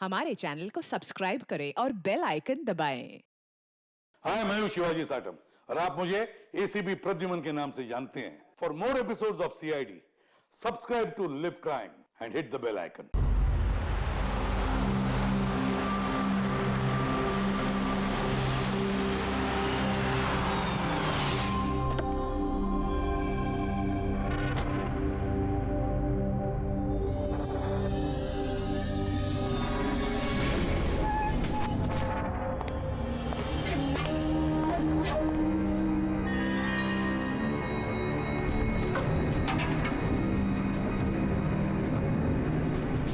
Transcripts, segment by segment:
हमारे चैनल को सब्सक्राइब करें और बेल आइकन दबाएं। हाय, मैं हूं शिवाजी साटम और आप मुझे एसीपी प्रद्युमन के नाम से जानते हैं। For more episodes of CID, subscribe to live crime and hit the bell icon.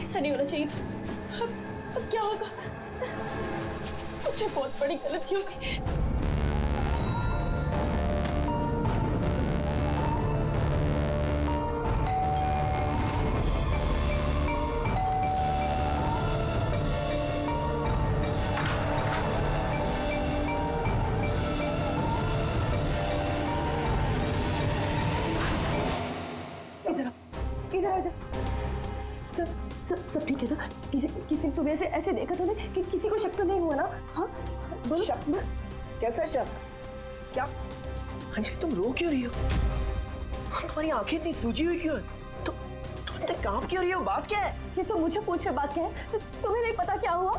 ऐसा नहीं होना चाहिए। अब क्या होगा? मुझसे बहुत बड़ी गलती हो गई। इधर आ जा। सब ठीक है ना? किसी तुम्हें ऐसे देखा तो नहीं कि किसी को शक तो नहीं हुआ ना? हाँ बोलो। शक? कैसा शक? क्या अंजलि, तुम रो क्यों रही हो? तुम्हारी आंखें इतनी सूजी हुई क्यों है? तुम इतने कांप क्यों रही हो? बात क्या है? ये तो मुझे पूछे बात क्या है? तो तुम्हें नहीं पता क्या हुआ?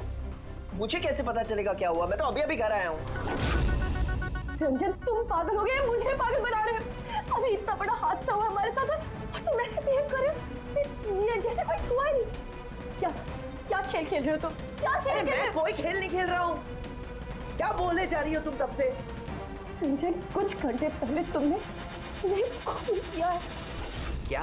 मुझे कैसे पता चलेगा क्या हुआ? मैं तो अभी घर आया हूँ। रंजन, तुम पागल हो गए, मुझे पागल बना रहे हो। अभी इतना बड़ा हादसा हुआ हमारे साथ और तुम ऐसे बिहेव कर रहे हो जैसे कोई हुआ ही नहीं। क्या खेल खेल रहे हो तुम? क्या खेल खेल रहे हो? मैं कोई खेल नहीं खेल रहा हूँ। क्या बोलने जा रही हो तुम तब से? रंजन, कुछ घंटे पहले तुमने खून किया है। क्या?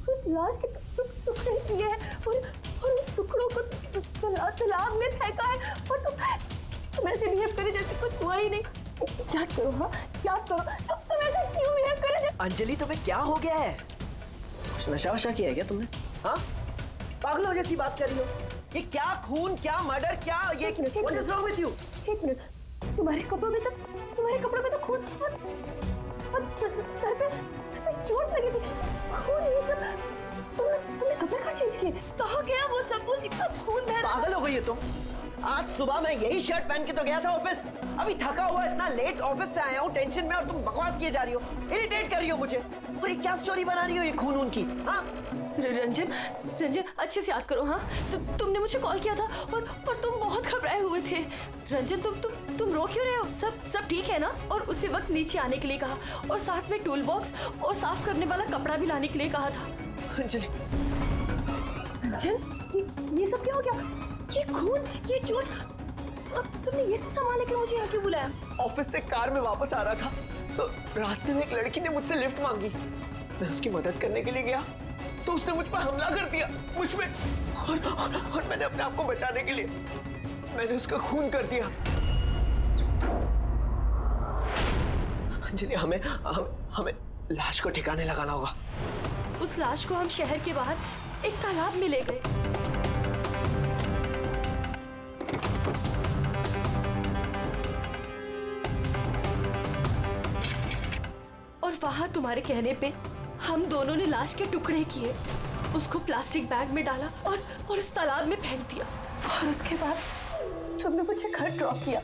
उस लाश के टुकड़े किए हैं और उस टुकड़ों को तालाब में फेंका है और तुम ऐसे बिहेव करे जैसे कुछ हुआ ही नहीं। क्या करो? हाँ क्या करो? तुम ऐसे क्यों बिहेव करे जैसे? अंजलि, तुम्हें क्या हो गया है? कुछ नशा वशा किया है क्या तुमने? हाँ, पागलों जैसी बात कर रही हो। ये क्या खून, क्या मर्डर, क्या ये? What is wrong with you? एक मिनट, तुम्हारे कपड़ों में तो खून और सर पे चोट लगी थी। खून ये सब तुमने कपड़े कहाँ चेंज किए? कहाँ गया वो सब कुछ? इतना खून बह रहा है। पागल हो गई हो तुम? आज सुबह मैं यही शर्ट पहन के तो गया था ऑफिस। अभी थका हुआ इतना लेट ऑफिस से आया हूँ टेंशन में, और तुम बकवास किए जा रही हो, इरिटेट कर रही हो मुझे। और ये क्या स्टोरी बना रही हो ये खून की? हाँ रंजन अच्छे से याद करो। हाँ तुमने मुझे कॉल किया था और तुम बहुत घबराए हुए थे। रंजन, तुम रो क्यों रहे हो? सब ठीक है ना? और उसी वक्त नीचे आने के लिए कहा और साथ में टूल बॉक्स और साफ करने वाला कपड़ा भी लाने के लिए कहा था। अंजलि, रंजन, ये सब क्या हो गया? ये खून, ये चोट, अब तुमने ये सब संभालने के लिए मुझे यहाँ क्यों बुलाया? ऑफिस से कार में वापस आ रहा था तो रास्ते में एक लड़की ने मुझसे लिफ्ट मांगी। मैं उसकी मदद करने के लिए गया तो उसने मुझ पर हमला कर दिया, मुझ पे। और मैंने अपने आप को बचाने के लिए मैंने उसका खून कर दिया। अंजलि, हमें लाश को ठिकाने लगाना होगा। उस लाश को हम शहर के बाहर एक तालाब में ले गए। और वहां तुम्हारे कहने पे हम दोनों ने लाश के टुकड़े किए, उसको प्लास्टिक बैग में डाला और उस तालाब में फेंक दिया। और उसके बाद तुमने मुझे घर ड्रॉप किया।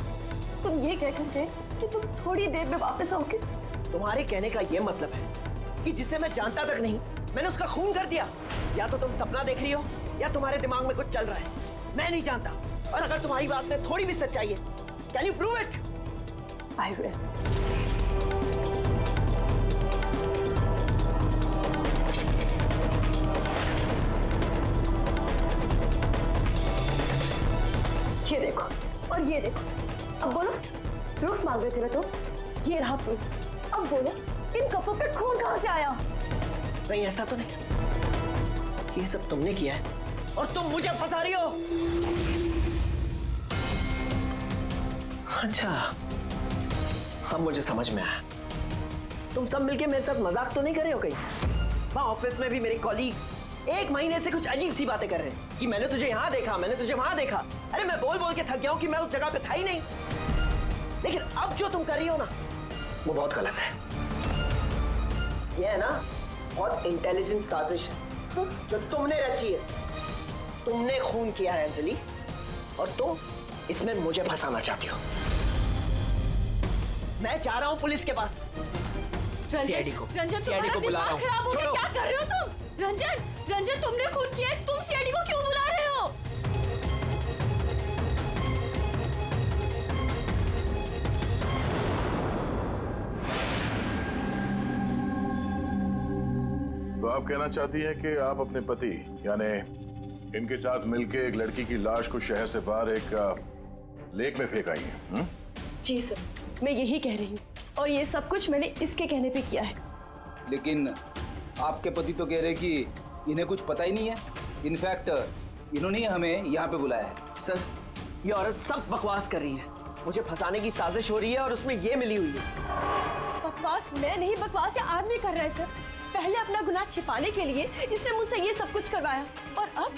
तुम ये कहकर गए कि तुम थोड़ी देर में वापस आओगे। तुम्हारे कहने का ये मतलब है कि जिसे मैं जानता तक नहीं मैंने उसका खून कर दिया? या तो तुम सपना देख रही हो या तुम्हारे दिमाग में कुछ चल रहा है। मैं नहीं जानता। और अगर तुम्हारी बात में थोड़ी भी सच्चाई है, can you prove it? I will. ये देखो और ये देखो। अब बोलो, प्रूफ मांग रहे थे ना तुम? ये रहा प्रूफ। अब बोलो, इन कपड़ों पे खून कहाँ से आया? नहीं, ऐसा तो नहीं। ये सब तुमने किया है और तुम मुझे फंसा रही हो। अच्छा, अब मुझे समझ में आया। तुम सब मिलके मेरे साथ मजाक तो नहीं कर रहे हो कहीं? वहां ऑफिस में भी मेरे कॉलीग 1 महीने से कुछ अजीब सी बातें कर रहे हैं कि मैंने तुझे यहाँ देखा, मैंने तुझे वहां देखा। अरे मैं बोल बोल के थक गया हूं कि मैं उस जगह पे था ही नहीं। लेकिन अब जो तुम कर रही हो ना, वो बहुत गलत है। ये है ना बहुत इंटेलिजेंट साजिश है जो तुमने रची है। तुमने खून किया है अंजलि, और तुम इसमें मुझे फंसाना चाहती हो। मैं जा रहा हूं पुलिस के पास। सीआईडी को बुला रहा हूं। खराब हो गया, क्या कर रहे हो तुम? रंजन तुमने खून किया है, तुम सीआईडी को क्यों बुला रहे हो? तो आप कहना चाहती हैं कि आप अपने पति यानी इनके साथ मिलकर एक लड़की की लाश को शहर से बाहर एक लेक में फेंक आई हैं? जी सर, मैं यही कह रही हूँ, और ये सब कुछ मैंने इसके कहने पे किया है। लेकिन आपके पति तो कह रहे कि इन्हें कुछ पता ही नहीं है। इनफैक्ट इन्होंने ही हमें यहाँ पे बुलाया है। सर, ये औरत सब बकवास कर रही है। मुझे फंसाने की साजिश हो रही है और उसमें ये मिली हुई है। बकवास मैं नहीं, बकवास ये आदमी कर रहा है सर। पहले अपना गुनाह छिपाने के लिए इसने मुझसे ये सब कुछ करवाया, और अब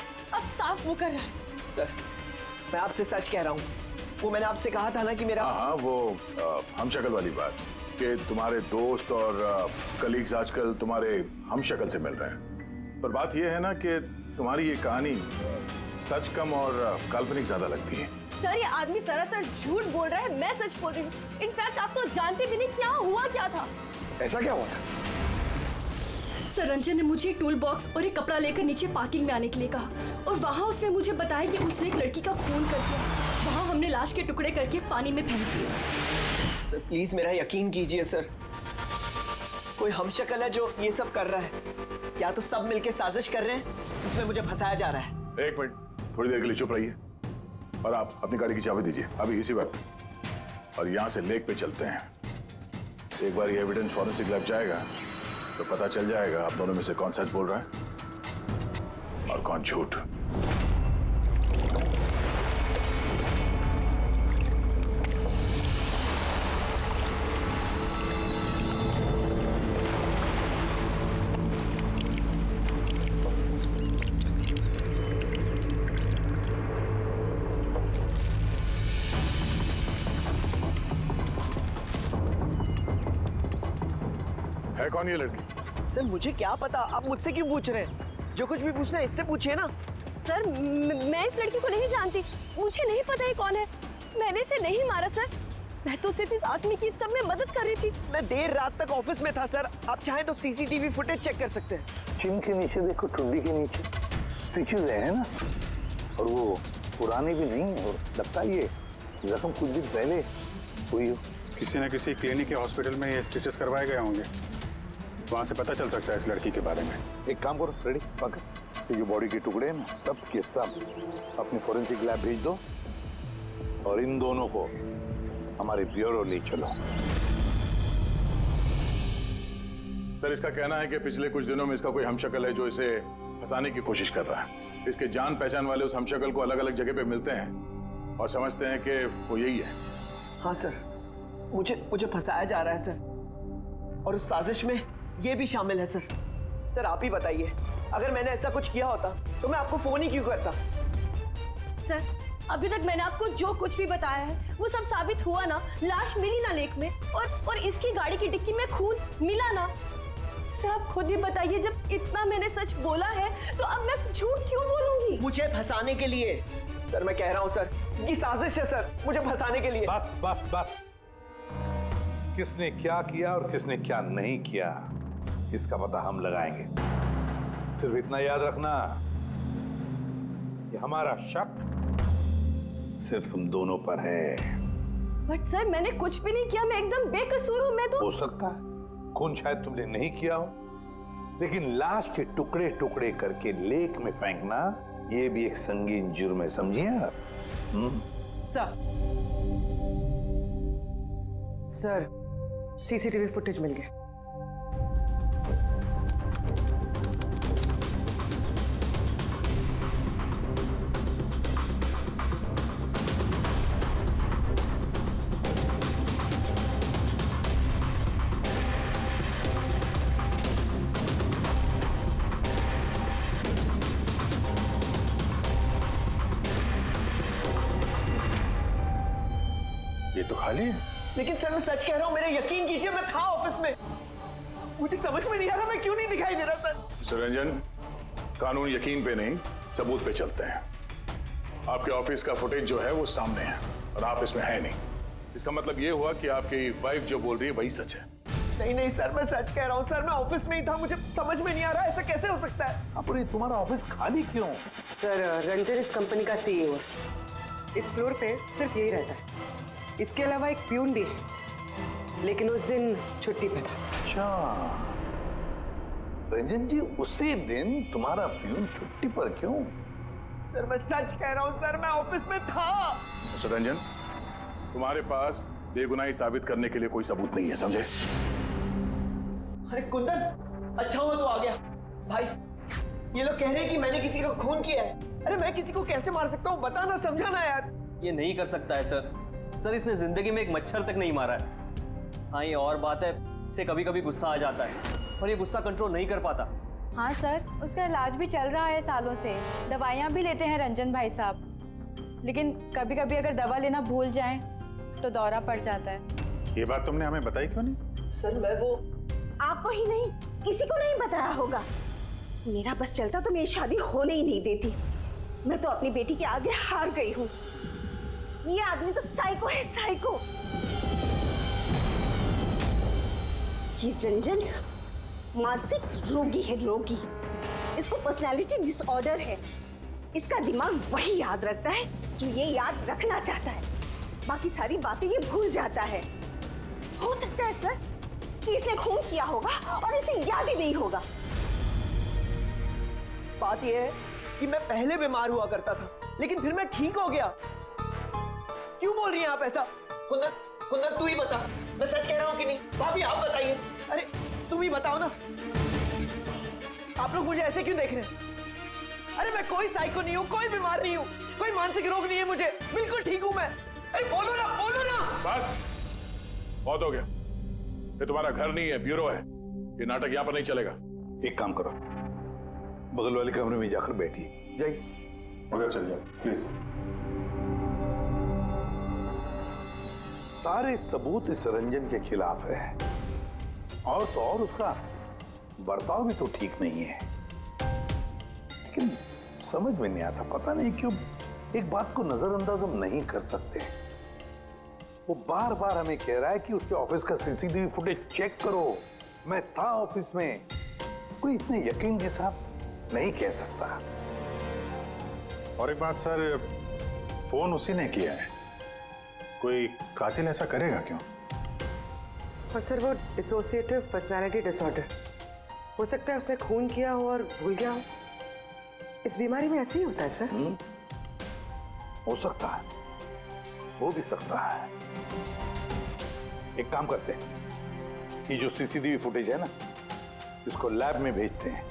साफ वो कर रहा है। सर, मैं आपसे सच कह रहा हूँ। वो मैंने आपसे कहा था ना कि मेरा हाँ, वो हम शक्ल वाली बात कि तुम्हारे दोस्त और कलीग्स आजकल तुम्हारे हम शक्ल से मिल रहे हैं। पर बात यह है ना कि तुम्हारी ये कहानी सच कम और काल्पनिक ज्यादा लगती है। सर, ये आदमी सरासर झूठ बोल रहा है, मैं सच बोल रही हूँ। इनफैक्ट आप तो जानते भी नहीं क्या हुआ क्या था। ऐसा क्या हुआ था? सर, रंजन ने मुझे टूल बॉक्स और एक कपड़ा लेकर नीचे पार्किंग में आने के लिए कहा, और वहाँ उसने मुझे बताया कि उसने एक लड़की का खून कर दिया। वहाँ हमने लाश के टुकड़े करके पानी में फेंक दिए। सर, प्लीज मेरा यकीन कीजिए सर। कोई हमशक्ल है जो ये सब कर रहा है, या तो सब मिलके साजिश कर रहे हैं जिसमें मुझे फंसाया जा रहा है। एक मिनट, थोड़ी देर के लिए चुप रहिए और आप अपनी गाड़ी की चाबी दीजिए अभी इसी वक्त, और यहाँ से लेक पे चलते हैं। एक बार ये एविडेंस फॉरेंसिक लैब जाएगा तो पता चल जाएगा आप दोनों में से कौन सच बोल रहा है और कौन झूठ। है कौन ये लड़की? सर, मुझे क्या पता, आप मुझसे क्यों पूछ रहे हैं? जो कुछ भी पूछना है इससे पूछिए ना। सर, मैं इस लड़की को नहीं जानती, मुझे नहीं पता ये कौन है। मैंने इसे नहीं मारा सर, मैं तो सिर्फ इस आदमी की सब में मदद कर रही थी। मैं देर रात तक ऑफिस में था सर। आप चाहें तो सीसीटीवी फुटेज चेक कर सकते हैं। चिन के नीचे देखो, टुंडी के नीचे स्टिचेस है ना, और वो पुराने भी नहीं है, और लगता है ये जख्म कुछ दिन पहले हुई हो। किसी न किसी क्लिनिक या हॉस्पिटल में ये स्टिचेस करवाए गए होंगे, वहां से पता चल सकता है इस लड़की के बारे में। एक काम करो फ्रेडी, पकड़ ये जो बॉडी के टुकड़े हैं ना, सब के सब अपनी फोरेंसिक लैब भेज दो, और इन दोनों को हमारे ब्यूरो ले चलो। सर, इसका कहना है कि पिछले कुछ दिनों में इसका कोई हमशक्ल है जो इसे फंसाने की कोशिश कर रहा है। इसके जान पहचान वाले उस हमशक्ल को अलग अलग जगह पे मिलते हैं और समझते हैं कि वो यही है। हाँ सर, मुझे फंसाया जा रहा है सर, और उस साजिश में ये भी शामिल है सर। सर, आप ही बताइए, अगर मैंने ऐसा कुछ किया होता तो मैं आपको फोन ही क्यों करता? सर, अभी तक मैंने आपको जो कुछ भी बताया है वो सब साबित हुआ ना। लाश मिली ना लेक में, और इसकी गाड़ी की डिक्की में खून मिला ना। सर, आप खुद ही बताइए, जब इतना मैंने सच बोला है तो अब मैं झूठ क्यों बोलूंगी? मुझे फंसाने के लिए। सर, मैं कह रहा हूँ सर, ये साजिश है सर, मुझे फंसाने के लिए। बस किसने क्या किया और किसने क्या नहीं किया, इसका पता हम लगाएंगे। सिर्फ इतना याद रखना कि हमारा शक सिर्फ तुम दोनों पर है। बट सर, मैंने कुछ भी नहीं किया, मैं एकदम बेकसूर हूँ। मैं तो हो सकता है खून शायद तुमने नहीं किया हो, लेकिन लाश के टुकड़े टुकड़े करके लेक में फेंकना ये भी एक संगीन जुर्म है, समझिए आप? सर, सीसीटीवी फुटेज मिल गया। ये तो खाली है। लेकिन सर, मैं सच कह रहा हूँ, मेरा यकीन कीजिए, मैं था ऑफिस में। मुझे समझ में नहीं आ रहा मैं क्यों नहीं दिखाई दे रहा सर। मिस्टर रंजन, कानून यकीन पे नहीं सबूत पे चलते हैं। आपके ऑफिस का फुटेज जो है वो सामने है और आप इसमें है नहीं। इसका मतलब ये हुआ कि आपकी वाइफ जो बोल रही है वही सच है। नहीं नहीं सर, मैं सच कह रहा हूँ सर, मैं ऑफिस में ही था, मुझे समझ में नहीं आ रहा ऐसा कैसे हो सकता है। अब ये तुम्हारा ऑफिस खाली क्यों? सर रंजन इस कंपनी का सीईओ है। इस फ्लोर पे सिर्फ यही रहता है। इसके अलावा एक प्यून भी है, लेकिन उस दिन छुट्टी पे था। अच्छा रंजन जी, उसी दिन तुम्हारा प्यून छुट्टी पर क्यों? सर मैं सच कह रहा हूँ सर, मैं ऑफिस में था। मिस्टर रंजन, तुम्हारे पास बेगुनाही साबित करने के लिए कोई सबूत नहीं है, समझे? अरे कुंदन, अच्छा हुआ तू आ गया। भाई ये लोग कह रहे हैं कि मैंने किसी को खून किया है। अरे मैं किसी को कैसे मार सकता हूँ, बताना, समझाना यार। ये नहीं कर सकता है सर। इसने जिंदगी में एक मच्छर तक नहीं मारा है। हाँ ये और बात है, इसे कभी कभी गुस्सा आ जाता है और ये गुस्सा कंट्रोल नहीं कर पाता। हाँ सर, उसका इलाज भी चल रहा है सालों से, दवाइयाँ भी लेते हैं रंजन भाई साहब, लेकिन कभी कभी अगर दवा लेना भूल जाएं तो दौरा पड़ जाता है। ये बात तुमने हमें बताई क्यों नहीं? सर मैं वो आपको ही नहीं, किसी को नहीं बताया होगा। मेरा बस चलता तो मेरी शादी होने ही नहीं देती। मैं तो अपनी बेटी के आगे हार गई हूँ। ये आदमी तो साइको है, साइको। ये रंजन मानसिक रोगी है, रोगी। इसको पर्सनालिटी डिसऑर्डर है। इसका दिमाग वही याद रखता है जो ये याद रखना चाहता है, बाकी सारी बातें ये भूल जाता है। हो सकता है सर कि इसने खून किया होगा और इसे याद ही नहीं होगा। बात यह है कि मैं पहले बीमार हुआ करता था, लेकिन फिर मैं ठीक हो गया। क्यों बोल रही हैं आप ऐसा? कुंदन, कुंदन तू ही बता, मैं सच कह रहा हूँ कि नहीं? भाभी आप बताइए। अरे तुम ही बताओ ना, आप लोग मुझे ऐसे क्यों देख रहे हैं? अरे मैं कोई साइको नहीं हूँ, कोई बीमार नहीं हूँ, कोई मानसिक रोग नहीं है मुझे, बिल्कुल ठीक हूँ मैं। अरे बोलो ना, बोलो ना। बस बहुत हो गया। ये तुम्हारा घर नहीं है, ब्यूरो है। ये नाटक यहाँ पर नहीं चलेगा। एक काम करो, बगल वाले कमरे में जाकर बैठिए। जाइए, मगर चल जाओ प्लीज। सारे सबूत इस रंजन के खिलाफ है, और तो और उसका बर्ताव भी तो ठीक नहीं है। लेकिन समझ में नहीं आता, पता नहीं क्यों एक बात को नजरअंदाज हम नहीं कर सकते। वो बार बार हमें कह रहा है कि उसके ऑफिस का सीसीटीवी फुटेज चेक करो, मैं था ऑफिस में। कोई इतने यकीन के साथ नहीं कह सकता। और एक बात सर, फोन उसी ने किया है। कोई कातिल ऐसा करेगा क्यों? और सर वो डिसोसिएटिव पर्सनालिटी डिसऑर्डर, हो सकता है उसने खून किया हो और भूल गया हो। इस बीमारी में ऐसे ही होता है सर। हो सकता है, हो भी सकता है। एक काम करते हैं, ये जो सीसीटीवी फुटेज है ना, इसको लैब में भेजते हैं,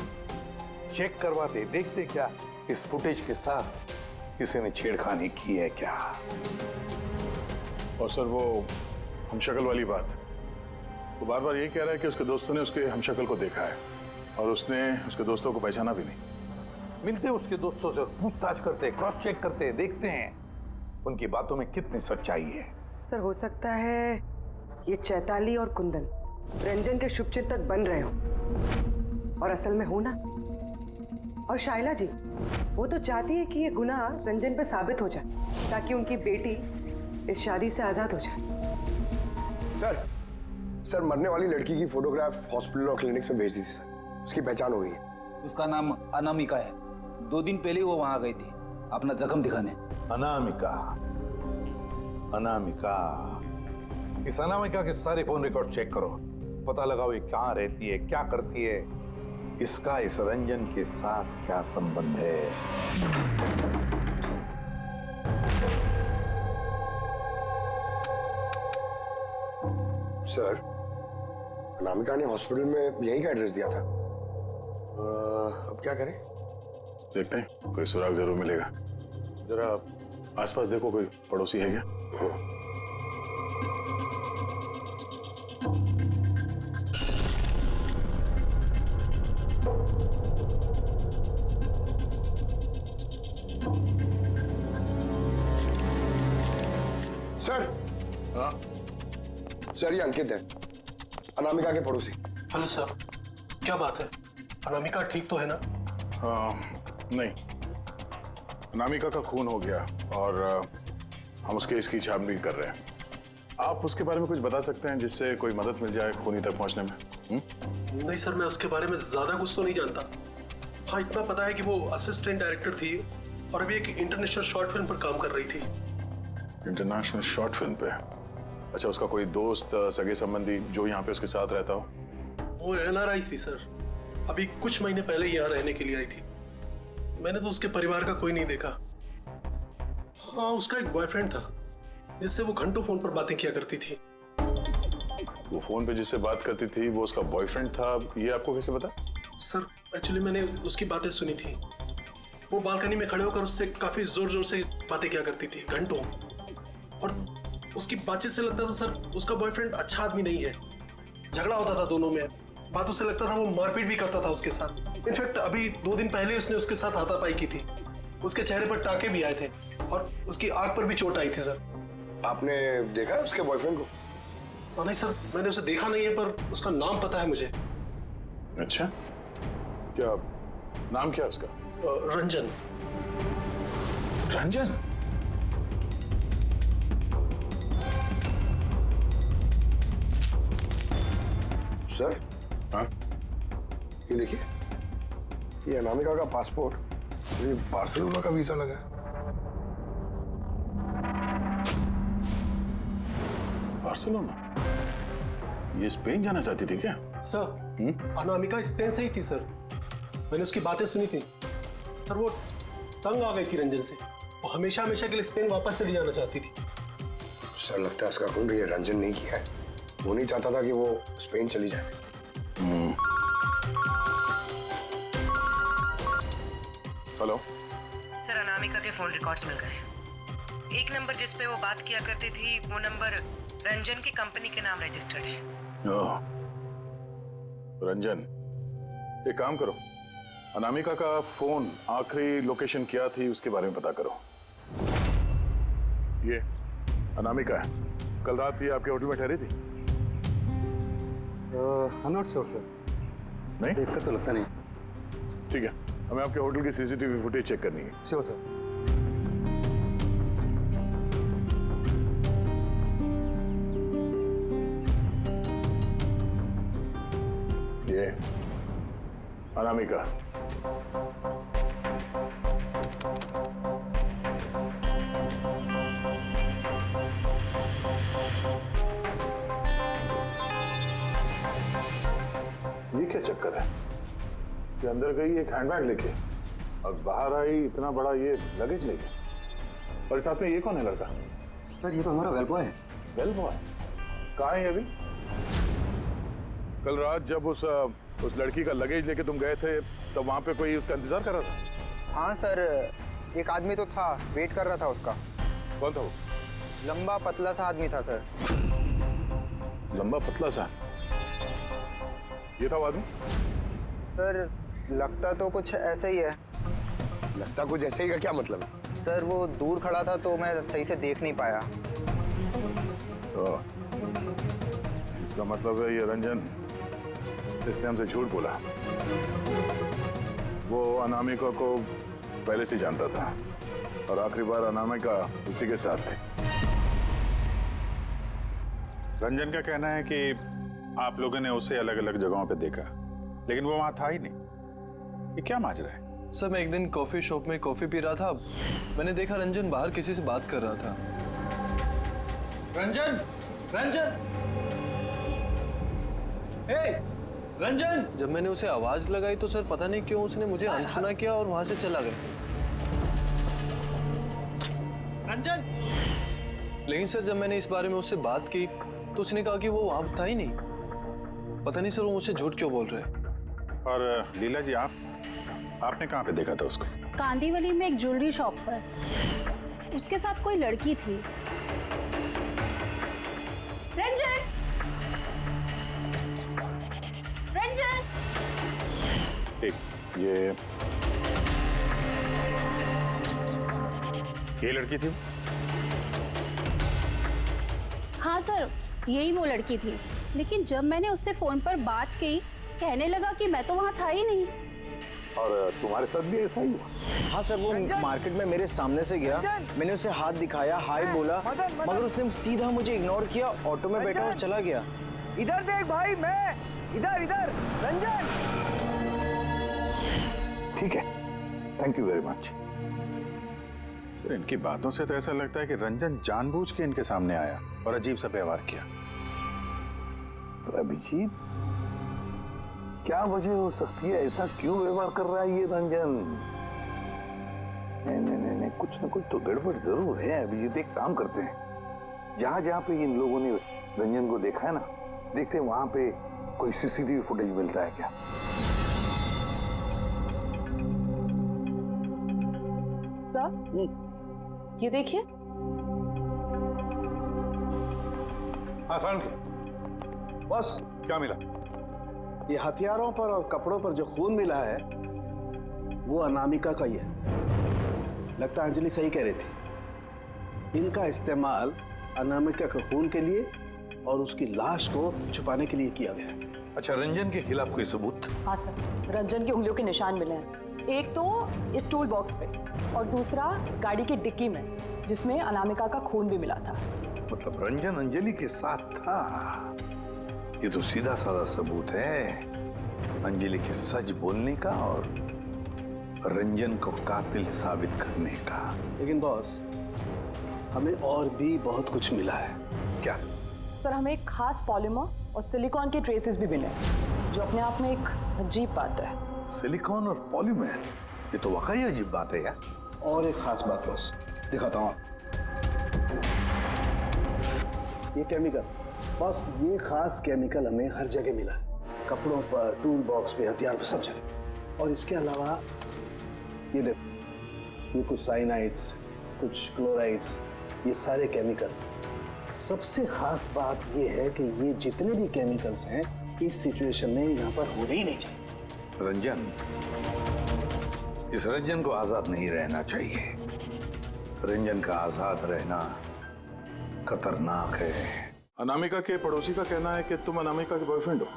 चेक करवाते, देखते क्या इस फुटेज के साथ किसी ने छेड़खानी की है क्या। और सर वो हमशक्ल वाली बात, वो बार बार ये कह रहा है कि उसके दोस्तों ने उसके हमशक्ल को देखा है और उसने उसके दोस्तों को पहचाना भी नहीं। मिलते उसके दोस्तों से, पूछताछ करते, क्रॉस चेक करते, देखते हैं उनकी बातों में कितनी सच्चाई है। सर हो सकता है ये चैताली और कुंदन रंजन के शुभचिंतक बन रहे हो, और असल में हो ना। और शाइला जी, वो तो चाहती है कि ये गुनाह रंजन पे साबित हो जाए ताकि उनकी बेटी इस शादी से आजाद हो जाए। सर मरने वाली लड़की की फोटोग्राफ हॉस्पिटल और क्लिनिक्स में भेज दी थी सर। उसकी पहचान हो गई है। उसका नाम अनामिका है। 2 दिन पहले वो वहां गई थी अपना जख्म दिखाने। अनामिका, अनामिका, इस अनामिका के सारे फोन रिकॉर्ड चेक करो, पता लगाओ ये कहाँ रहती है, क्या करती है, इसका इस रंजन के साथ क्या संबंध है। सर अनामिका ने हॉस्पिटल में यहीं का एड्रेस दिया था। अब क्या करें? देखते हैं, कोई सुराग जरूर मिलेगा। जरा आसपास देखो, कोई पड़ोसी है क्या? सर। हाँ सर, ये अंकित है, अनामिका के पड़ोसी। हेलो सर, क्या बात है? अनामिका ठीक तो है ना? नहीं, अनामिका का खून हो गया और हम उस केस की छानबीन कर रहे हैं। आप उसके बारे में कुछ बता सकते हैं जिससे कोई मदद मिल जाए खूनी तक पहुंचने में? नहीं सर, मैं उसके बारे में ज्यादा कुछ तो नहीं जानता। हाँ, इतना पता है कि वो असिस्टेंट डायरेक्टर थी और अभी एक इंटरनेशनल शॉर्ट फिल्म पर काम कर रही थी। इंटरनेशनल शॉर्ट फिल्म पे? अच्छा, उसका कोई दोस्त सगे संबंधी जो यहाँ पे उसके साथ रहता हो? वो NRI थी सर, अभी कुछ महीने पहले ही यहाँ रहने के लिए आई थी। मैंने तो उसके परिवार का कोई नहीं देखा। हाँ, उसका एक बॉयफ्रेंड था जिससे वो घंटों फोन पर बातें किया करती थी। वो फोन पे जिससे बात करती थी वो उसका बॉयफ्रेंड था, ये आपको कैसे पता? सर एक्चुअली मैंने उसकी बातें सुनी थी। वो बालकनी में खड़े होकर उससे काफी जोर जोर से बातें किया करती थी घंटों, और उसकी बातचीत से लगता था सर उसका बॉयफ्रेंड अच्छा आदमी नहीं है। झगड़ा होता था दोनों में, बातों से लगता था वो मारपीट भी करता था उसके साथ। इनफैक्ट अभी 2 दिन पहले उसने उसके साथ हाथापाई की थी। उसके चेहरे पर टाके भी आए थे और उसकी आंख पर भी चोट आई थी। सर आपने देखा है उसके बॉयफ्रेंड को? नहीं सर, मैंने उसे देखा नहीं है, पर उसका नाम पता है मुझे। अच्छा, क्या नाम क्या है उसका? रंजन। रंजन? सर, हाँ? ये देखिए, ये अनामिका का पासपोर्ट, ये बार्सिलोना का वीजा लगा है। बार्सिलोना? ये स्पेन जाना चाहती थी क्या? सर, अनामिका स्पेन से ही थी सर। मैंने उसकी बातें सुनी थी सर। वो तंग आ गई थी रंजन से। वो हमेशा हमेशा के लिए स्पेन वापस चली जाना चाहती थी। सर, लगता है उसका खून ये रंजन नहीं किया है। वो नहीं चाहता था कि वो स्पेन चली जाए। हेलो सर, अनामिका के फोन रिकॉर्ड्स मिल गए। एक नंबर जिस पे वो बात किया करती थी वो नंबर रंजन की कंपनी के नाम रजिस्टर्ड है। ओह, रंजन, एक काम करो, अनामिका का फोन आखिरी लोकेशन क्या थी उसके बारे में पता करो। ये अनामिका है, कल रात ये आपके होटल में ठहरी थी? I am not sure sir. नहीं, देखकर तो लगता नहीं। ठीक है, हमें आपके होटल की सीसीटीवी फुटेज चेक करनी है। Sure sir. ये अनामिका। ये क्या चक्कर है कि अंदर गई एक हैंडबैग लेके और बाहर आई इतना बड़ा ये लगेज लेके, और साथ में ये कौन है लड़का? सर, ये तो हमारा वेल बॉय है। वेल बॉय कहाँ है अभी? कल रात जब उस लड़की का लगेज लेके तुम गए थे तो वहां पे कोई उसका इंतजार कर रहा था? हाँ सर, एक आदमी तो था, वेट कर रहा था उसका। कौन था वो? लंबा पतला सा आदमी था सर। लंबा पतला सा? ये था वो आदमी? सर, लगता तो कुछ ऐसा ही है। लगता कुछ ऐसे ही का क्या मतलब है? सर, वो दूर खड़ा था तो मैं सही से देख नहीं पाया। तो इसका मतलब है ये रंजन, इसने हमसे झूठ बोला। वो अनामिका को पहले से जानता था और आखिरी बार अनामिका उसी के साथ थी। रंजन का कहना है कि आप लोगों ने उसे अलग अलग जगहों पे देखा, लेकिन वो वहां था ही नहीं। ये क्या माजरा है? सर, मैं एक दिन कॉफी शॉप में कॉफी पी रहा था, मैंने देखा रंजन बाहर किसी से बात कर रहा था। रंजन! रंजन! हे! रंजन! जब मैंने उसे आवाज लगाई तो सर पता नहीं क्यों उसने मुझे अनसुना किया और वहां से चला गया। रंजन! लेकिन सर जब मैंने इस बारे में उससे बात की तो उसने कहा कि वो वहां था ही नहीं। पता नहीं सर वो मुझसे झूठ क्यों बोल रहे हैं। और लीला जी, आपने कहाँ पे देखा था उसको? कांदीवली में एक ज्वेलरी शॉप पर उसके साथ कोई लड़की थी। रंजन! रंजन! एक ये लड़की थी? हाँ सर, यही वो लड़की थी, लेकिन जब मैंने उससे फोन पर बात की कहने लगा कि मैं तो वहां था ही नहीं। और तुम्हारे साथ भी ऐसा ही हुआ? हाँ सर, वो मार्केट में मेरे सामने से गया, मैंने उसे हाथ दिखाया, हाय बोला, मगर उसने सीधा मुझे इग्नोर किया, ऑटो में बैठा और चला गया। इधर देख भाई, मैं इधर इधर रंजन। ठीक है, thank you very much. Sir, इनकी बातों से तो ऐसा लगता है कि रंजन जानबूझ के इनके सामने आया और अजीब सा व्यवहार किया। तो अभिजीत, क्या वजह हो सकती है? ऐसा क्यों व्यवहार कर रहा है ये रंजन? नहीं, कुछ ना कुछ तो गड़बड़ जरूर है। अभिजीत, एक काम करते हैं, जहां जहां पे इन लोगों ने रंजन को देखा है ना, देखते हैं वहां पे कोई सीसीटीवी फुटेज मिलता है क्या। ये देखिए। हाँ सारुण, बस क्या मिला? ये हथियारों पर और कपड़ों पर जो खून मिला है वो अनामिका का ही है। लगता है अंजलि सही कह रही थी, इनका इस्तेमाल अनामिका के खून के लिए और उसकी लाश को छुपाने के लिए किया गया है। अच्छा, रंजन के खिलाफ कोई सबूत? हाँ सर, रंजन की उंगलियों के निशान मिले हैं। एक तो इस टूल बॉक्स पे और दूसरा गाड़ी की डिक्की में, जिसमें अनामिका का खून भी मिला था। मतलब रंजन अंजलि के साथ था। ये तो सीधा साधा सबूत है अंजलि के सच बोलने का और रंजन को कातिल साबित करने का। लेकिन बॉस, हमें और भी बहुत कुछ मिला है। क्या? सर, हमें एक खास पॉलीमर और सिलिकॉन के ट्रेसेस भी मिले, जो अपने आप में एक अजीब बात है। सिलिकॉन और पॉलीमर, ये तो वाकई अजीब बात है यार। और एक खास बात बॉस, दिखाता हूँ। ये केमिकल बॉस, ये खास केमिकल हमें हर जगह मिला है, कपड़ों पर, टूल बॉक्स पे, हथियार पे, सब जगह। और इसके अलावा ये देखो, ये कुछ साइनाइड्स, कुछ क्लोराइड्स, ये सारे केमिकल। सबसे खास बात ये है कि ये जितने भी केमिकल्स हैं इस सिचुएशन में यहाँ पर होने ही नहीं चाहिए। रंजन, इस रंजन को आजाद नहीं रहना चाहिए। रंजन का आजाद रहना खतरनाक है। अनामिका के पड़ोसी का कहना है कि तुम अनामिका के बॉयफ्रेंड हो।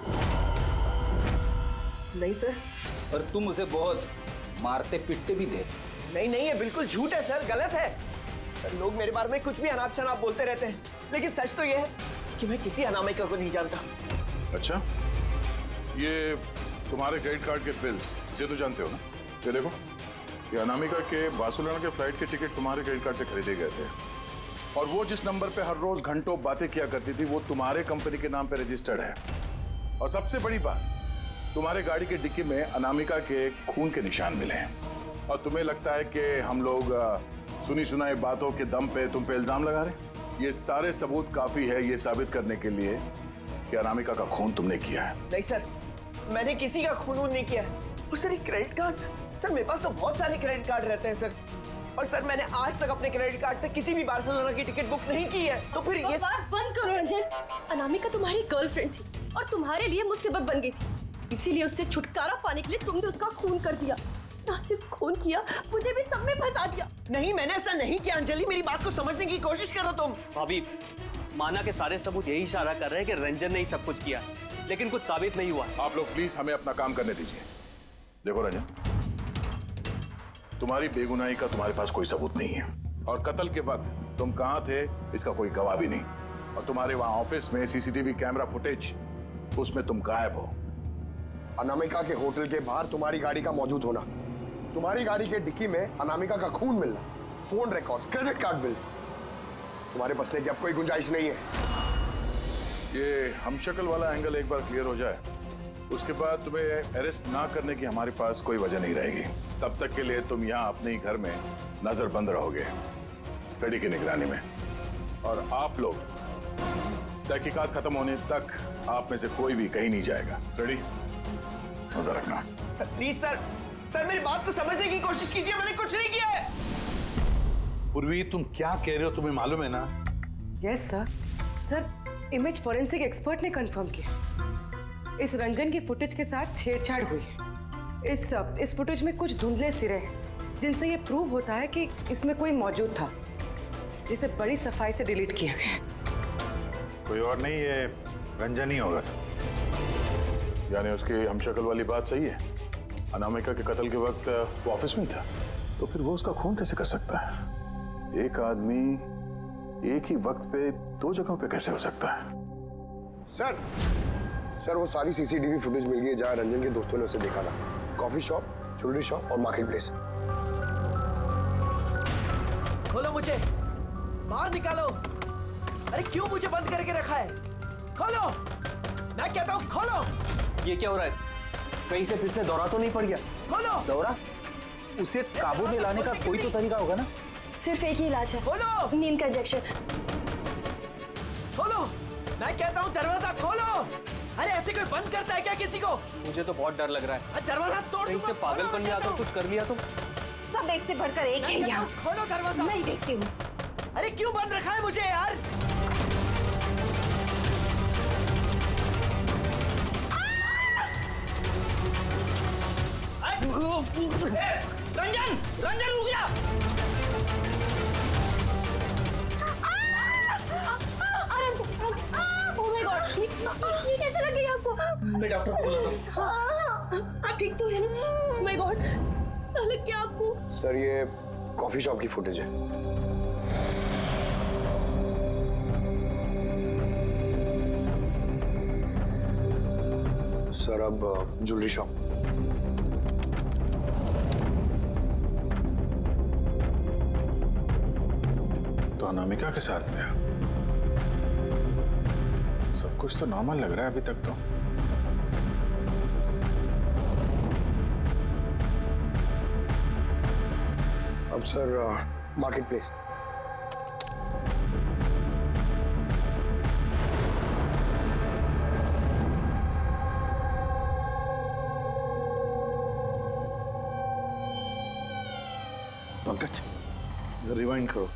नहीं सर। और तुम उसे बहुत मारते पीटते भी थे। नहीं, ये बिल्कुल झूठ है सर, गलत है सर। लोग मेरे बारे में कुछ भी अनाप शनाप बोलते रहते हैं, लेकिन सच तो ये है कि मैं किसी अनामिका को नहीं जानता। अच्छा, ये तुम्हारे क्रेडिट कार्ड के बिल्स, इसे तो जानते हो ना? ये देखो, ये अनामिका के बार्सिलोना के फ्लाइट के टिकट तुम्हारे क्रेडिट कार्ड से खरीदे गए थे, और वो जिस नंबर पे हर रोज घंटों बातें किया करती थी वो तुम्हारे कंपनी के नाम पे रजिस्टर्ड है। और सबसे बड़ी बात, तुम्हारे गाड़ी की डिक्की में अनामिका के खून के निशान मिले हैं। और तुम्हें लगता है कि हम लोग सुनी सुनाई बातों के दम पे तुम पे इल्जाम लगा रहे? ये सारे सबूत काफी है ये साबित करने के लिए कि अनामिका का खून तुमने किया है। नहीं सर, मैंने किसी का खून नहीं किया है। और सर, क्रेडिट कार्ड, सर मेरे पास तो बहुत सारे क्रेडिट कार्ड रहते हैं सर। और सर, मैंने आज तक अपने क्रेडिट कार्ड से किसी भी बार्सिलोना की टिकट बुक नहीं की है। तो फिर ये बकवास बंद करो रंजन। अनामिका तुम्हारी गर्लफ्रेंड थी और तुम्हारे लिए मुसीबत बन गई थी, इसीलिए उससे छुटकारा पाने के लिए तुमने उसका खून कर दिया। ना सिर्फ खून किया, मुझे भी सब में फंसा दिया। नहीं, मैंने ऐसा नहीं किया। अंजलि, मेरी बात को समझने की कोशिश करो तुम। भाभी, माना के सारे सबूत यही इशारा कर रहे हैं कि रंजन ने ही सब कुछ किया, लेकिन कुछ साबित नहीं हुआ। आप लोग प्लीज हमें अपना काम करने दीजिए। देखो रंजन, तुम्हारी बेगुनाही का तुम्हारे पास कोई सबूत नहीं है, और कत्ल के वक्त तुम कहां थे इसका कोई गवाह भी नहीं, और तुम्हारे वहां ऑफिस में सीसीटीवी कैमरा फुटेज, उसमें तुम गायब हो। अनामिका के होटल के बाहर तुम्हारी गाड़ी का मौजूद होना, तुम्हारी गाड़ी के डिक्की में अनामिका का खून मिलना, phone records, credit card bills, तुम्हारे बचने की अब कोई गुंजाइश नहीं है। ये हमशक्ल वाला एंगल एक बार क्लियर हो जाए, उसके बाद तुम्हें अरेस्ट ना करने की हमारे पास कोई वजह नहीं रहेगी। तब तक के लिए तुम यहाँ अपने ही घर में नजरबंद रहोगे, कड़ी की निगरानी में। और आप लोग तहकीकात खत्म होने तक आप में से कोई भी कहीं नहीं जाएगा। रेडी? नजर रखना। सर प्लीज सर मेरी बात को समझने की कोशिश कीजिए, मैंने कुछ नहीं किया है। पूर्वी, तुम क्या कह रहे हो, तुम्हें मालूम है ना? Yes sir. Sir, image forensic expert ने कंफर्म किया, इस रंजन की फुटेज के साथ छेड़छाड़ हुई है। इस फुटेज में कुछ धुंधले सिरे हैं, जिनसे ये प्रूव होता है कि इसमें कोई मौजूद था, जिसे बड़ी सफाई से डिलीट किया गया। कोई और नहीं, ये रंजन ही होगा सर। यानी उसकी हमशक्ल वाली बात सही है, अनामिका के कत्ल के वक्त वो ऑफिस में था। तो फिर वो उसका खून कैसे कर सकता है? एक आदमी एक ही वक्त पे दो जगहों पे कैसे हो सकता है? सर वो सारी सीसीटीवी फुटेज मिल गई है जहां रंजन के दोस्तों ने उसे देखा था। कॉफी शॉप, ज्वेलरी शॉप और मार्केट प्लेस। खोलो मुझे, बाहर निकालो। अरे क्यों मुझे बंद करके रखा है? खोलो, मैं कहता हूँ खोलो। ये क्या हो रहा है? कहीं से फिर से दौरा तो नहीं पड़ गया? खोलो। दौरा? उसे काबू में लाने का कोई तो तरीका होगा ना? सिर्फ एक ही इलाज है, खोलो। नींद का इंजेक्शन। खोलो, मैं कहता हूँ दरवाजा खोलो। अरे ऐसे कोई बंद करता है क्या किसी को? मुझे तो बहुत डर लग रहा है। दरवाजा तोड़। कहीं से पागलपन में आकर कुछ कर लिया तो? सब एक से बढ़कर एक है यहाँ। खोलो दरवाजा। मैं देखती हूँ। अरे क्यों बंद रखा है मुझे यार? रंजन, रंजन रुक जा। आराम से। ओह माय गॉड, ये कैसे लग रही है आपको? मैं डॉक्टर को बुलाता हूँ। आप ठीक तो है ना? ओह माय गॉड, क्या लग गया आपको? सर ये कॉफी शॉप की फुटेज है। सर अब ज्वेलरी शॉप। तो अनामिका के साथ में सब कुछ तो नॉर्मल लग रहा है अभी तक तो। अब सर मार्केट प्लेस। पंकज जरा रिवाइंड करो।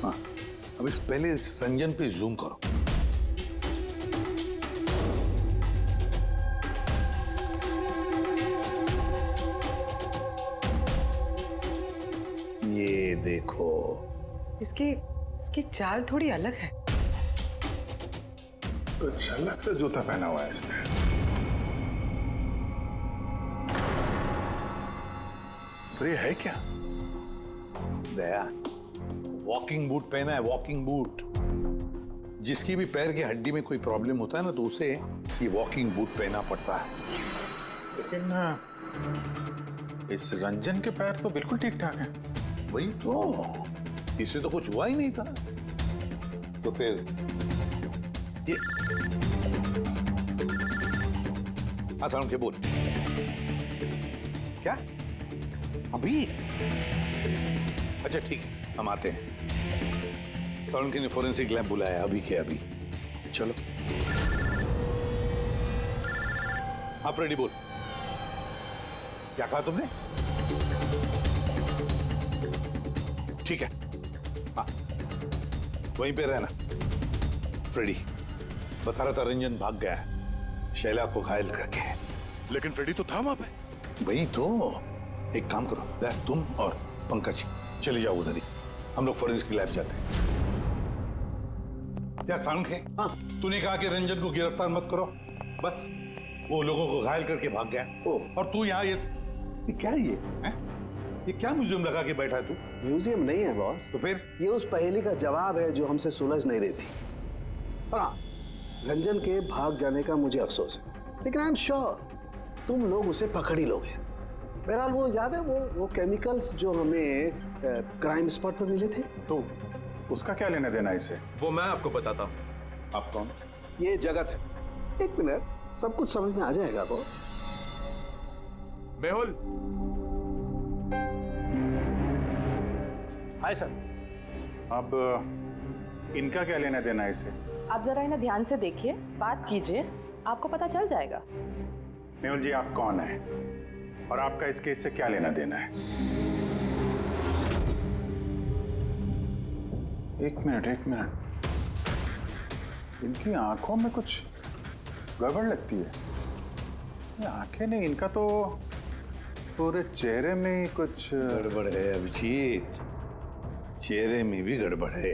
हाँ, अब इस पहले इस रंजन पे जूम करो। ये देखो, इसकी चाल थोड़ी अलग है। तो झलक से जूता पहना हुआ है इसने। तो ये है क्या? दया, वॉकिंग बूट पहना है, वॉकिंग बूट। जिसकी भी पैर की हड्डी में कोई प्रॉब्लम होता है ना तो उसे ये वॉकिंग बूट पहना पड़ता है। लेकिन इस रंजन के पैर तो बिल्कुल ठीक ठाक हैं। वही तो, इससे तो कुछ हुआ ही नहीं था। तो फिर ये आसान के बोल क्या अभी? अच्छा ठीक है, हम आते हैं। साउंड के ने फोरेंसिक लैब बुलाया अभी के अभी। चलो हाँ फ्रेडी बोल, क्या कहा तुमने? ठीक है, हाँ वहीं पे रहना। फ्रेडी बता रहा था रंजन भाग गया है शैला को घायल करके। लेकिन फ्रेडी तो था वहां पे। वही तो, एक काम करो दया, तुम और पंकज चले जाओ उधर ही, हम लोग फोरेंसिक लैब जाते हैं। यार साउंड है, हाँ तूने कहा कि रंजन को गिरफ्तार मत करो, बस वो लोगों को घायल करके भाग गया। और तू यहाँ ये क्या है ये क्या म्यूजियम लगा के बैठा है तू? म्यूजियम नहीं है बॉस। तो फिर? ये उस पहेली का जवाब है जो हमसे सुलझ नहीं रही थी। और हाँ, रंजन के भाग जाने का मुझे अफसोस है, लेकिन आई एम श्योर तुम लोग उसे पकड़ ही लोगे। बहरहाल वो याद है वो केमिकल्स जो हमें क्राइम स्पॉट पर मिले थे? तो उसका क्या लेना देना इसे? वो मैं आपको बताता हूँ। आप कौन? ये जगत है। एक मिनट, सब कुछ समझ में आ जाएगा बॉस। मेहुल। Hi sir. अब इनका क्या लेना देना है इससे? आप जरा इन्हें ध्यान से देखिए, बात कीजिए, आपको पता चल जाएगा। मेहुल जी आप कौन है और आपका इस केस से क्या लेना देना है? एक मिनट, इनकी आंखों में कुछ गड़बड़ लगती है। ये आंखें नहीं, इनका तो पूरे चेहरे में कुछ गड़बड़ है अभिजीत, चेहरे में भी गड़बड़ है।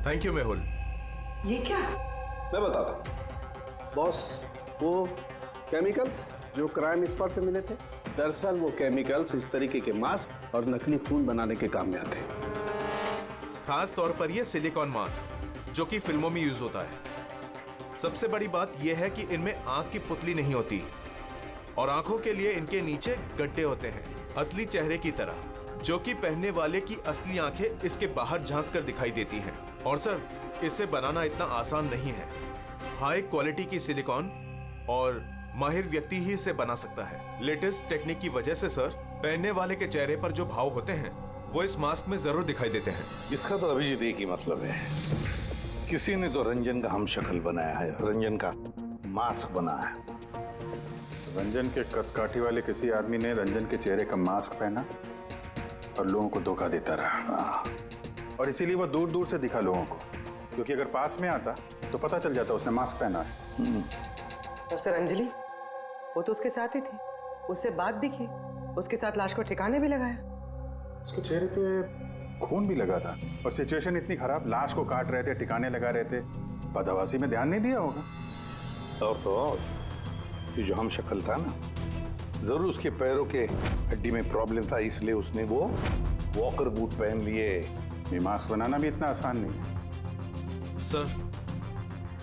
Thank you Mehul. ये क्या? मैं बताता हूँ बॉस, वो केमिकल्स जो क्राइम स्पॉट पे मिले थे, दरअसल वो केमिकल्स इस तरीके के मास्क और नकली खून बनाने के काम में आते हैं। खास तौर पर ये सिलिकॉन मास्क जो कि फिल्मों में यूज होता है। सबसे बड़ी बात यह है कि इनमें आंख की पुतली नहीं होती और आंखों के लिए इनके नीचे गड्ढे होते हैं, असली चेहरे की तरह, जो कि पहनने वाले की असली आंखें इसके बाहर झांक कर दिखाई देती हैं। और सर, इसे बनाना इतना आसान नहीं है। हाई क्वालिटी की सिलिकॉन और माहिर व्यक्ति ही इसे बना सकता है। लेटेस्ट टेक्निक की वजह से सर, पहनने वाले के चेहरे पर जो भाव होते हैं वो इस मास्क में जरूर दिखाई देते हैं। इसका तो अभिजीत एक ही मतलब है, किसी ने तो रंजन का हम शक्ल बनाया है, रंजन का मास्क बनाया है। रंजन के कदकाठी वाले किसी आदमी ने रंजन के चेहरे का मास्क पहना और लोगों को धोखा देता रहा। और इसीलिए वो दूर दूर से दिखा लोगों को, क्योंकि अगर पास में आता तो पता चल जाता उसने मास्क पहना है। और सर अंजलि, वो तो उसके साथ ही थी, उससे बात भी की, उसके साथ लाश को ठिकाने भी लगाया। उसके चेहरे पे खून भी लगा था और सिचुएशन इतनी खराब, लाश को काट रहे थे, ठिकाने लगा रहे थे, बदहवासी में ध्यान नहीं दिया होगा। और तो और ये जो हम शक्ल था ना, जरूर उसके पैरों के हड्डी में प्रॉब्लम था, इसलिए उसने वो वॉकर बूट पहन लिए। ये मास्क बनाना भी इतना आसान नहीं है। सर,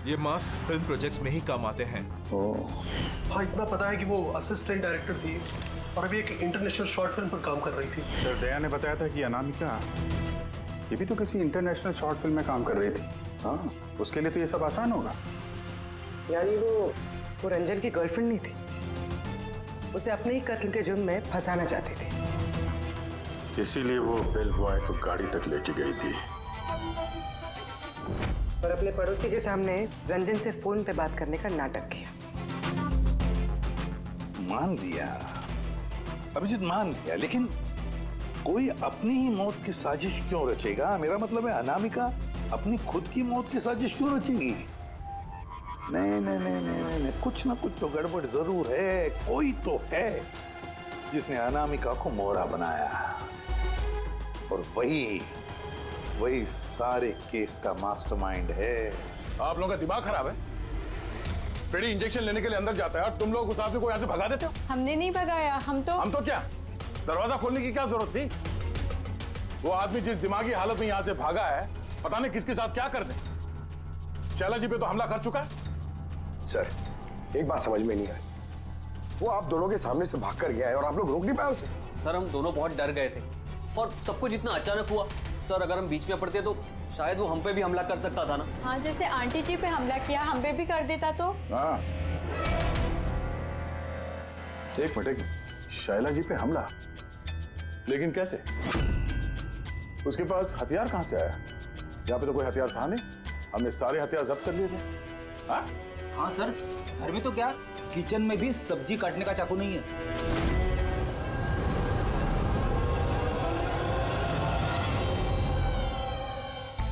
ये मास्क फिल्म प्रोजेक्ट्स में ही काम आते हैं। हाँ, इतना पता है कि वो असिस्टेंट डायरेक्टर थी और अभी एक इंटरनेशनल शॉर्ट फिल्म पर काम कर रही थी। सर, दया ने बताया था कि अनामिका ये भी तो किसी इंटरनेशनल शॉर्ट फिल्म में काम कर रही थी। हाँ, उसके लिए तो ये सब आसान होगा। यानी वो रंजन की गर्लफ्रेंड नहीं थी, उसे अपने ही कत्ल के जुर्म में फंसाना चाहती थी। इसीलिए वो बेल बॉय को गाड़ी तक लेके गई थी और अपने पड़ोसी के सामने रंजन से फोन पे बात करने का नाटक किया। मान लिया अभिजीत, मान लिया, लेकिन कोई अपनी ही मौत की साजिश क्यों रचेगा? मेरा मतलब है अनामिका अपनी खुद की मौत की साजिश क्यों रचेगी? नहीं नहीं नहीं नहीं नहीं, कुछ ना कुछ तो गड़बड़ जरूर है। कोई तो है जिसने अनामिका को मोहरा बनाया और वही सारे केस का मास्टरमाइंड है। आप लोगों का दिमाग खराब है। पेडी इंजेक्शन लेने के लिए अंदर जाता है और तुम लोग उस आदमी को यहाँ से भगा देते हो। हमने नहीं भगाया, हम तो क्या दरवाजा खोलने की क्या जरूरत थी? वो आदमी जिस दिमागी हालत में यहाँ से भागा है, पता नहीं किसके साथ क्या कर दे। शैला जी पे तो हमला कर चुका है। सर, एक बात समझ में नहीं आई, वो आप दोनों के सामने से भाग कर गया है और आप लोग रोक नहीं पाए उसे। सर, हम दोनों बहुत डर गए थे और सब कुछ इतना अचानक हुआ। सर, अगर हम बीच में पड़ते तो शायद वो हम पे भी हमला कर सकता था ना। हाँ, जैसे आंटी जी पे हमला किया, हम पे भी कर देता तो। हाँ, एक मिनट, शैला जी पे हमला, लेकिन कैसे? उसके पास हथियार कहां से आया? यहाँ पे तो कोई हथियार था नहीं, हमने सारे हथियार जब्त कर लिए थे। हाँ? हाँ सर, घर में तो क्या, किचन में भी सब्जी काटने का चाकू नहीं है।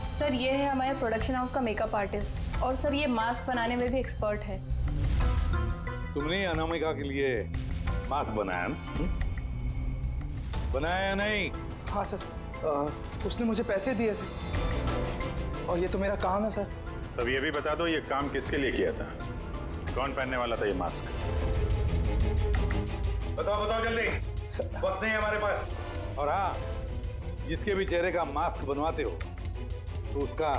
सर, ये है हमारे प्रोडक्शन हाउस का मेकअप आर्टिस्ट और सर ये मास्क बनाने में भी एक्सपर्ट है। तुमने अनामिका के लिए मास्क बनाया ना? बनाया नहीं? हाँ सर, उसने मुझे पैसे दिए थे और ये तो मेरा काम है सर। तब ये भी बता दो, ये काम किसके लिए किया था? कौन पहनने वाला था ये मास्क? बताओ बताओ जल्दी, वक्त नहीं है हमारे पास। और हाँ, जिसके भी चेहरे का मास्क बनवाते हो तो उसका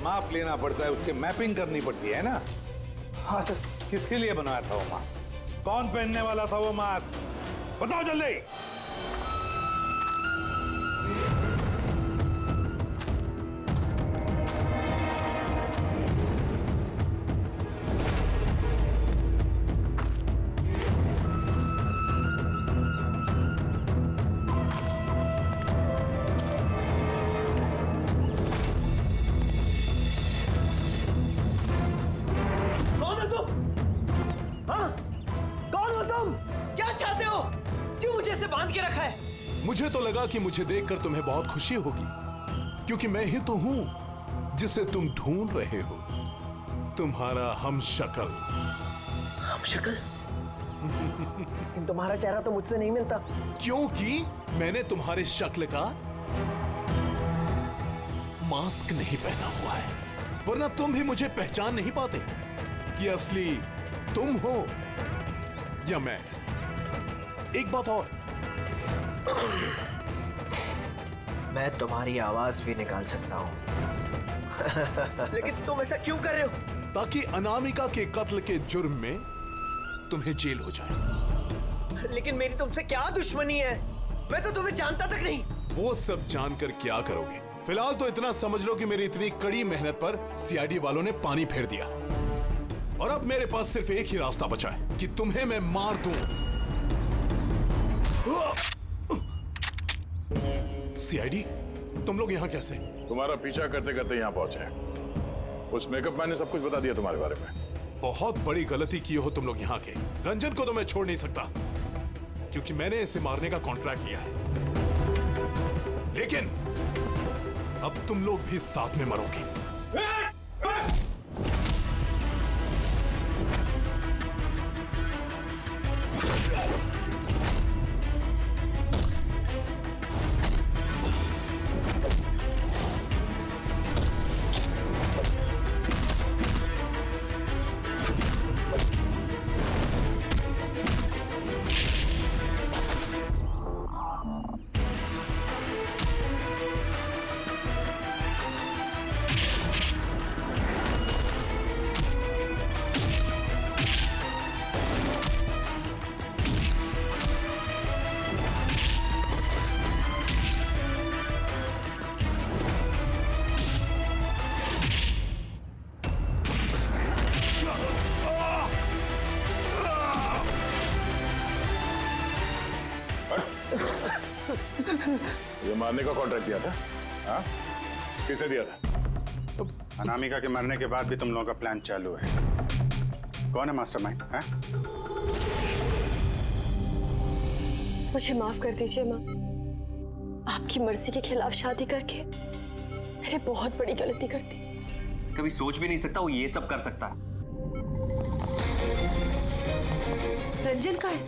माप लेना पड़ता है, उसके मैपिंग करनी पड़ती है ना? हाँ सर। किसके लिए बनाया था वो मास्क? कौन पहनने वाला था वो मास्क? बताओ जल्दी। मुझे तो लगा कि मुझे देखकर तुम्हें बहुत खुशी होगी, क्योंकि मैं ही तो हूं जिसे तुम ढूंढ रहे हो, तुम्हारा हमशक्ल। हमशक्ल? तुम्हारा चेहरा तो मुझसे नहीं मिलता। क्योंकि मैंने तुम्हारे शक्ल का मास्क नहीं पहना हुआ है, वरना तुम भी मुझे पहचान नहीं पाते कि असली तुम हो या मैं। एक बात और, मैं तुम्हारी आवाज भी निकाल सकता हूं। लेकिन तुम ऐसा क्यों कर रहे हो? ताकि अनामिका के कत्ल के जुर्म में तुम्हें जेल हो जाए। लेकिन मेरी तुमसे क्या दुश्मनी है? मैं तो तुम्हें जानता तक नहीं। वो सब जानकर क्या करोगे? फिलहाल तो इतना समझ लो कि मेरी इतनी कड़ी मेहनत पर सीआईडी वालों ने पानी फेर दिया, और अब मेरे पास सिर्फ एक ही रास्ता बचा है कि तुम्हें मैं मार दूं। सीआईडी, तुम लोग यहाँ कैसे? तुम्हारा पीछा करते करते यहाँ पहुंचे। उस मेकअप मैन ने सब कुछ बता दिया तुम्हारे बारे में। बहुत बड़ी गलती की हो तुम लोग यहाँ के। रंजन को तो मैं छोड़ नहीं सकता, क्योंकि मैंने इसे मारने का कॉन्ट्रैक्ट लिया है। लेकिन अब तुम लोग भी साथ में मरोगे। ये मारने का कॉन्ट्रैक्ट दिया था? हाँ? किसे दिया था? अनामिका के मरने के बाद भी तुम लोगों का प्लान चालू है। कौन है मास्टरमाइंड? हैं? मुझे माफ कर दीजिए माँ। आपकी मर्जी के खिलाफ शादी करके मैंने बहुत बड़ी गलती कर दी। कभी सोच भी नहीं सकता वो ये सब कर सकता है। रंजन का है?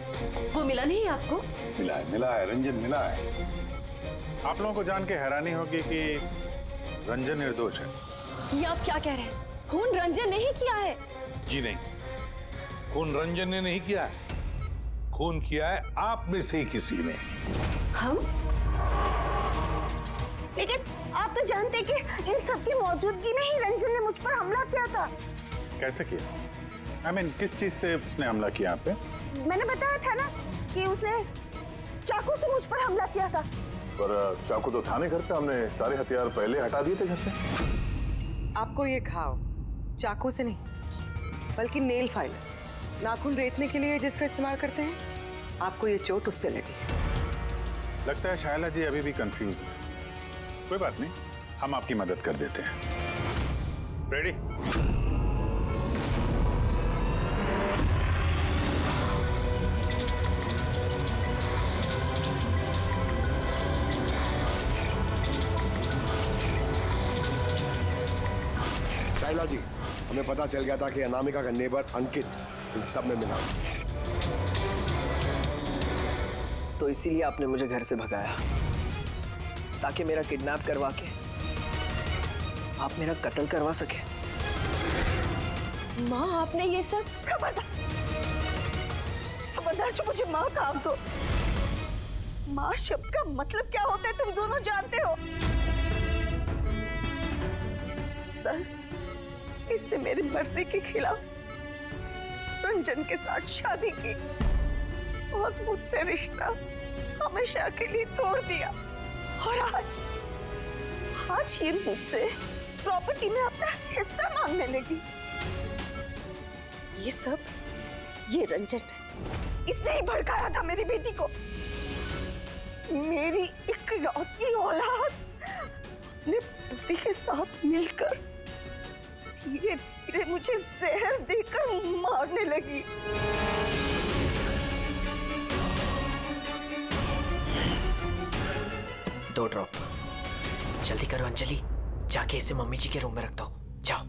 वो मिला नहीं आपको? मिला है, रंजन मिला है। आप लोगों को जान के हैरानी होगी कि रंजन निर्दोष है। ये आप क्या कह रहे हैं? खून रंजन ने ही किया है। जी नहीं, खून रंजन ने नहीं किया है, खून किया है आप में से ही किसी ने। हम? लेकिन आप तो जानते कि इन सब की मौजूदगी में ही रंजन ने मुझ पर हमला किया था। कैसे किया? I mean, किस चीज से उसने हमला किया आप पे? मैंने बताया था ना कि उसने चाकू से मुझ पर हमला किया था। पर चाकू तो था नहीं घर पे, हमने सारे हथियार पहले हटा दिए थे घर से। आपको ये घाव चाकू से नहीं बल्कि नेल फाइलर, नाखून रेतने के लिए जिसका इस्तेमाल करते हैं, आपको ये चोट उससे लगी। लगता है शायला जी अभी भी कंफ्यूज है। कोई बात नहीं, हम आपकी मदद कर देते हैं। रेडी? शाइला जी, हमें पता चल गया था कि अनामिका का नेबर अंकित इन सब में मिला, तो इसीलिए आपने मुझे घर से भगाया, ताकि मेरा किडनैप करवा के आप मेरा कत्ल करवा सके। माँ, आपने ये सब? खबरदार जो मुझे माँ का आप दो। माँ शब्द का मतलब क्या होता है तुम दोनों जानते हो। सर, इसने मेरी मर्जी के खिलाफ रंजन के साथ शादी की और मुझसे रिश्ता हमेशा के लिए तोड़ दिया, और आज ये मुझसे प्रॉपर्टी में अपना हिस्सा मांगने लगी। ये रंजन है, इसने ही भड़काया था मेरी बेटी को। मेरी इकलौती औलाद अपने पति के साथ मिलकर धीरे धीरे मुझे जहर देकर मारने लगी। दो ड्रॉप, जल्दी करो अंजलि, जाके इसे मम्मी जी के रूम में रख दो। जाओ।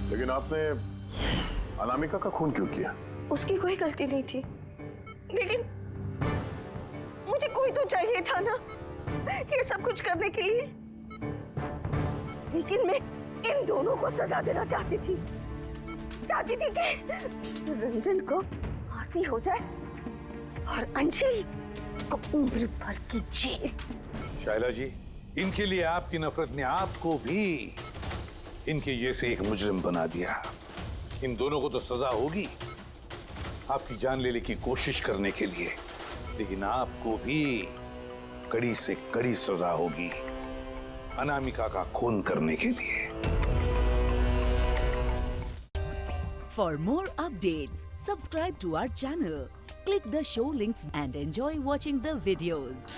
लेकिन आपने अनामिका का खून क्यों किया? उसकी कोई गलती नहीं थी। लेकिन मुझे कोई तो चाहिए था ना ये सब कुछ करने के लिए। लेकिन मैं इन दोनों को सजा देना चाहती थी कि रंजन को फांसी हो जाए और अंजलि उसको उम्र भर की जेल। शायला जी, इनके लिए आपकी नफरत ने आपको भी इनके जैसे एक मुजरिम बना दिया। इन दोनों को तो सजा होगी आपकी जान लेने की कोशिश करने के लिए, लेकिन आपको भी कड़ी से कड़ी सजा होगी अनामिका का खून करने के लिए। For more updates, subscribe to our channel, click the show links and enjoy watching the videos.